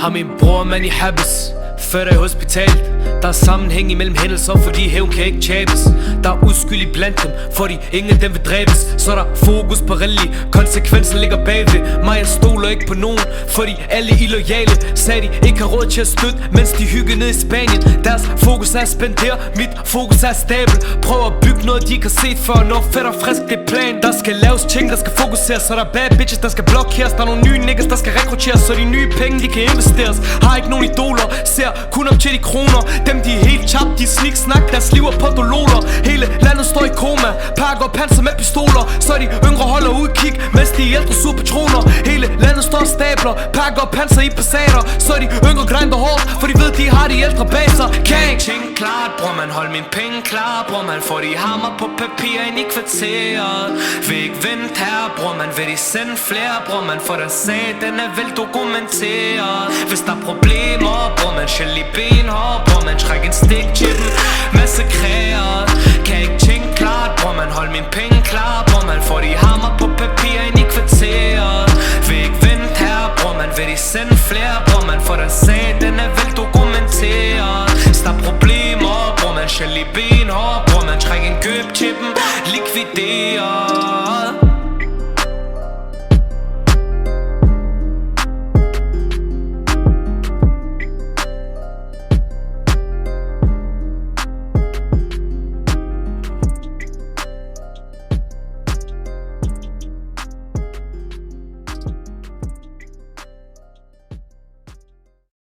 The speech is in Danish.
Har min bror mand i habes, født i hospitalet. Der er sammenhæng imellem hændelser, fordi hævn kan ikke tabes. Der er uskyld blandt dem, fordi ingen dem vil dræbes. Så der er fokus på rally, konsekvensen ligger bagved mig. Jeg stoler ikke på nogen, fordi alle illoyale sagde de ikke har råd til at støtte, mens de hygger ned i Spanien. Deres fokus er at spendere, mit fokus er stabel. Prøv at bygge noget de ikke har set før, når fedt og frisk det er plan. Der skal laves ting, der skal fokuseres, så der er bad bitches, der skal blokeres. Der er nogle nye niggas, der skal rekrutteres, så de nye penge de kan investeres. Har ikke nogen idoler, ser kun op til de kroner. Dem de er helt chapt, de sniksnak, deres liv er på dololer. Hele landet står i koma, pakker panser med pistoler. Så de yngre holder udkig, mens de ældre suger patroner. Hele landet står og stabler, pakker panser i passater. Så de yngre grinder hårdt, for de ved de har de ældre bag sig. Kan ikke tænke klart, bror man, hold min penge klar. Bror man, får de hammer på papir ind i kvarteret. Vil ikke vente her, bror man, vil de sende flere. Bror man, for den sag, den er vel dokumenteret. Hvis der er problemer, bror man, sjæl i benhår. Bror man, træk en stik til dem, massakreret. Kan ikke tænke klart, bror man, hold min penge klar. Bror man, får de hammer på papir ind i kvarteret. Vil ikke vente her, bror man, vil de sende flere.